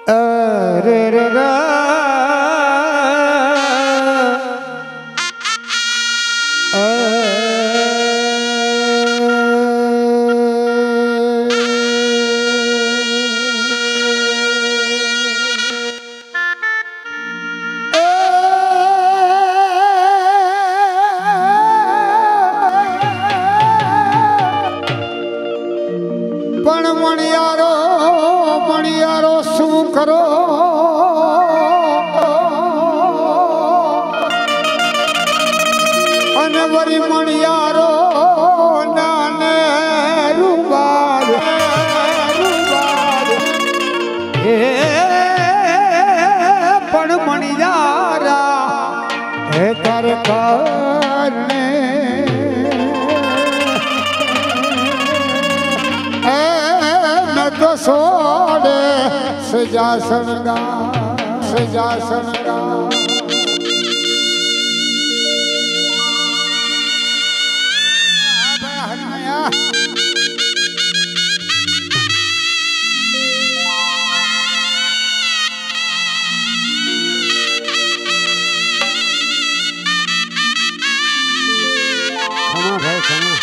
रे रे रा पण मणियारो शू करो अने वरी मणियारो नाने रूबार पण मणियारा हे तारे कारणे तो सोड़े सजासन गा भाई खमा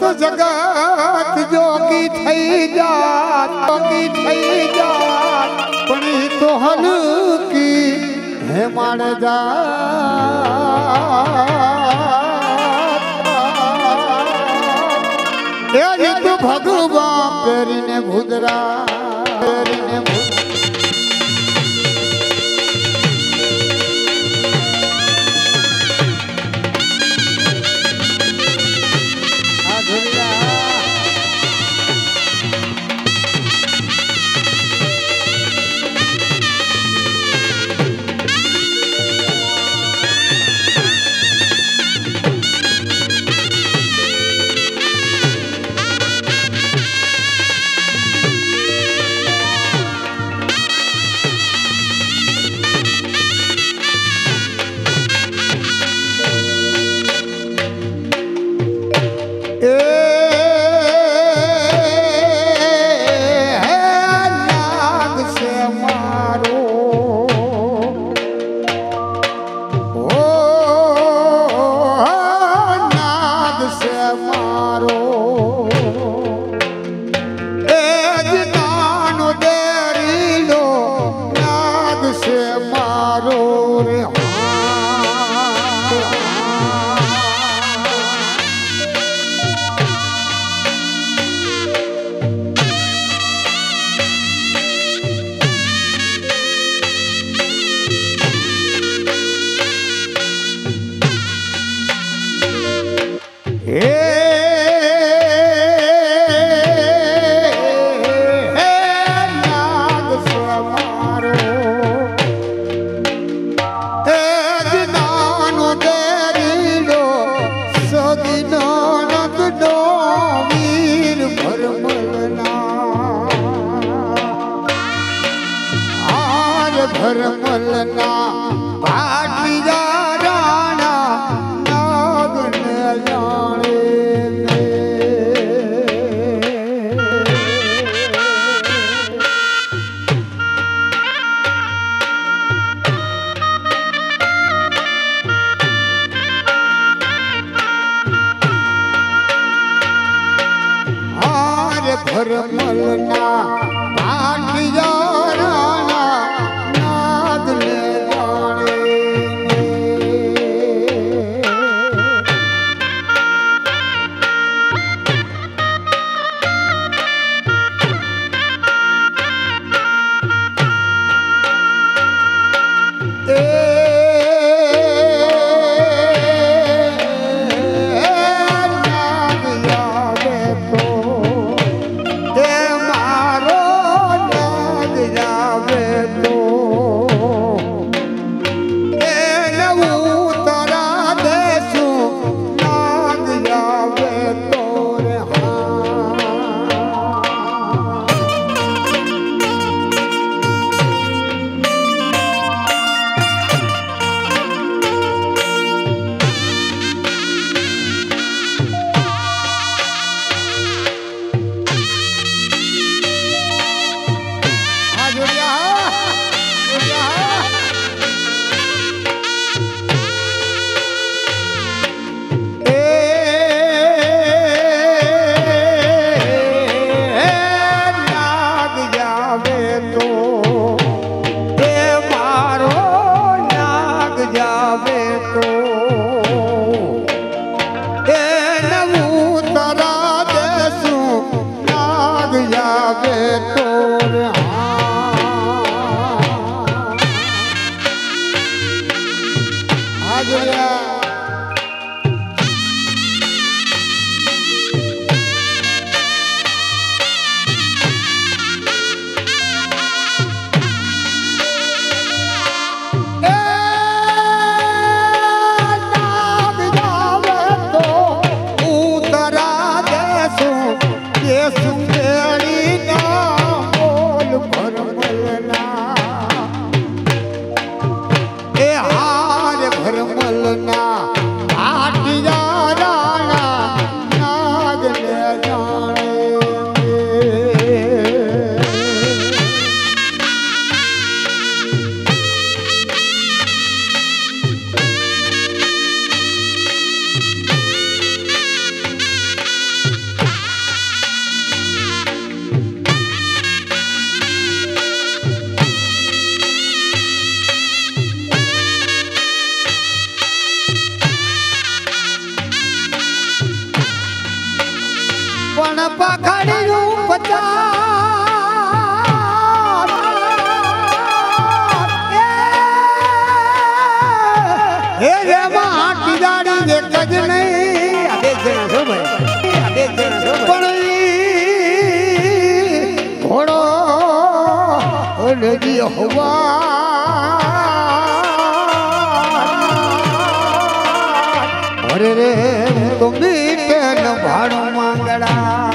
तो जगत जोगी थई जात पण तो हल्की हे माण जात तू भगवान पेरीने भुदरा भरमलना भाटिया राणा नागन जाने आर भरमलना भाटिया राणा नागन जाने લેજી હવા અરે રે તો મીઠે ન ભાડું માંગડા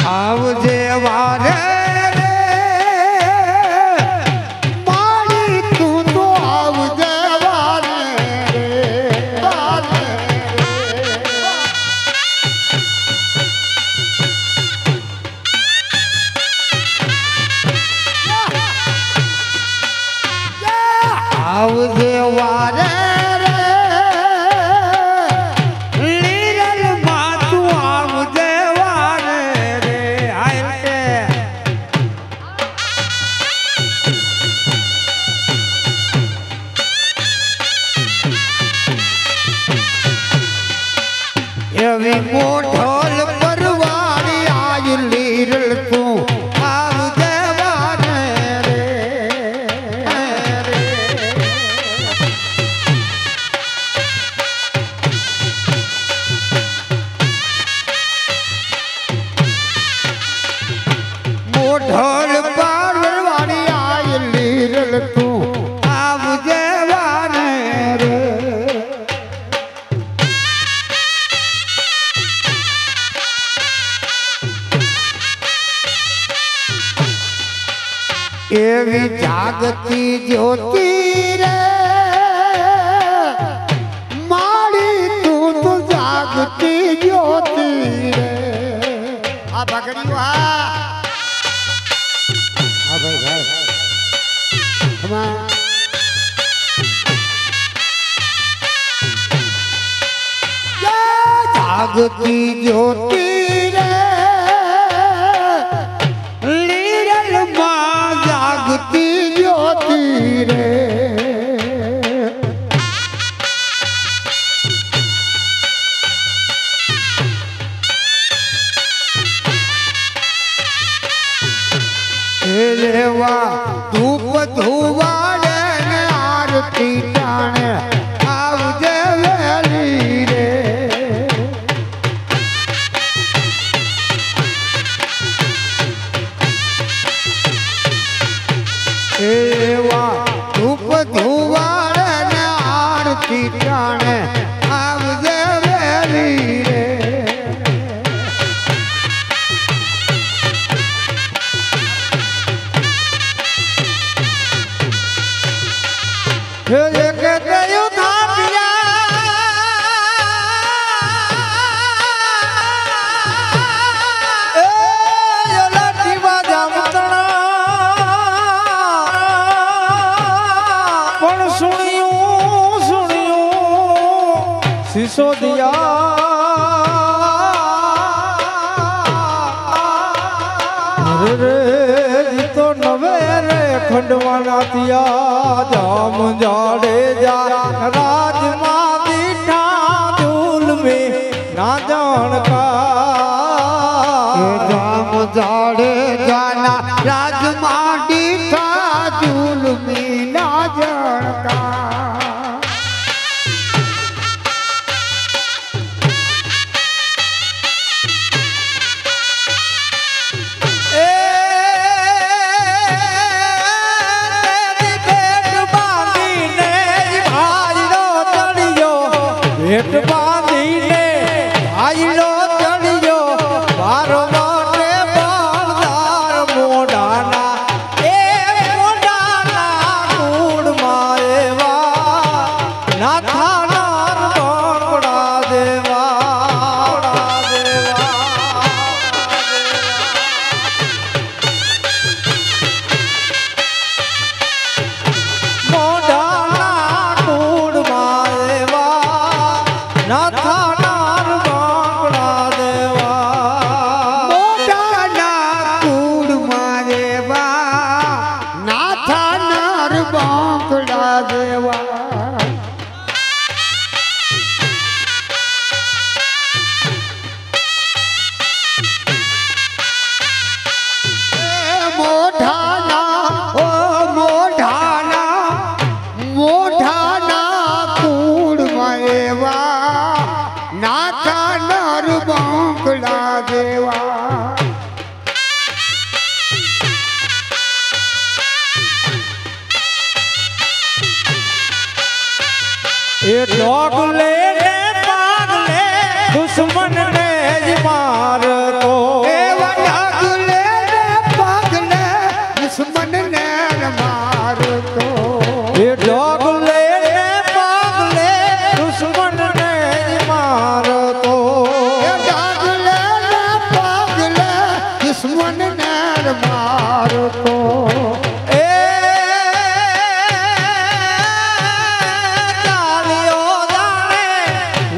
આવજે વારે રે મારી તું તો આવજે વારે આવજે વારે રે એવી મોઢોલ પરવાળી આજ લીરલ તું આવ દેવાને રે મોઢોલ પરવાળી આજ લીરલ તું આવ દેવાને રે એવી જાગતી જ્યોતિ રે મારી તું તો જાગતી જ્યોતિ રે આ ભગડ્યું હા ભાઈ જાગતી જ્યોતિ રે લીરલ માં જાગતી જ્યોતિ રે રેવા ધૂપ ધુવાડે ને આરતી ટાણે આવજે વેલી રે એવા ધૂપ ધુવાડે ને આરતી ટાણે આવજે વેલી રે કે ગયું થાપિયા એ લાઠી બાજા મતણા પણ સુણ્યું સિસોદિયા રે તો નવે રે ખંડવાના તિયા જામ જાડે જા રાજમાં દીઠા ધૂલ મે ના જાણકા જામ જાડે જાના રાજમાં દીઠા ધૂલ મે ના જાણકા ભેટ બાંધીને આઈલો ચડ્યો મારો મોટે બળદાર મોઢાના એ મોઢાના કુળમાં એવા નાથાના ગોળા દેવા મોઢાના કુળમાં એવા નાથાનાર બાંગડા દેવા મોઢાના કુળમાં દેવા નાથાનાર બાંગડા દેવા મોઢાના કુળમાં એવા નાથાનાર બાંગડા દેવા એ ડોગલે ને પાગલે દુશ્મન ને જ મારતો એવા ડોગલે ને પાગલે દુશ્મન ને મારતો એ ડોગલે ને પાગલે દુશ્મન ને જ મારતો એ ડોગલે ને પાગલે દુશ્મન ને મારતો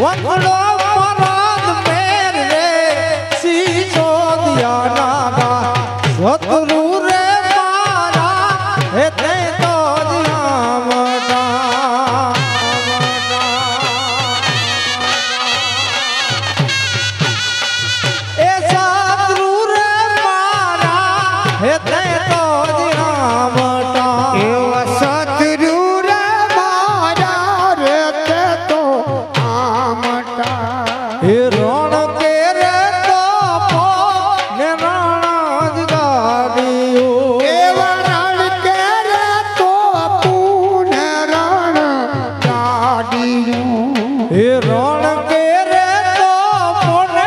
વખડો મરાદ મેર રે સિસોદિયા નાગા સતરુ રે મારા હે તે તો દિયામડા એ રણ કે રે તો મોને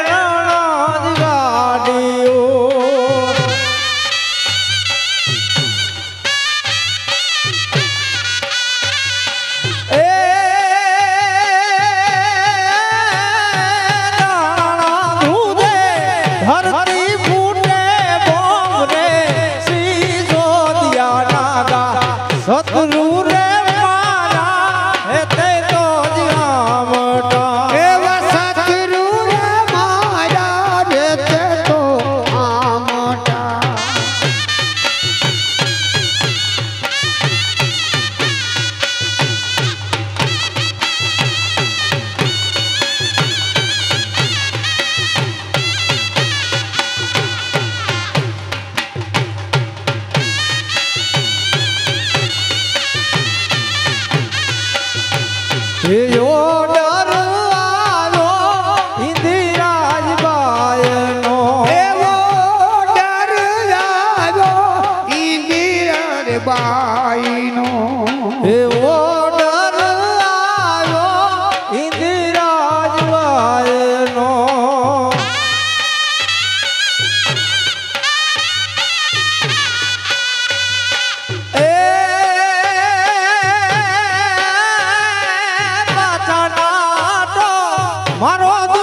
રણાજ ગાડીઓ એ રાણા દૂધે ધરતી ફૂટે બોમ રે સીસો દિયા નાગા સતરુ રે મારો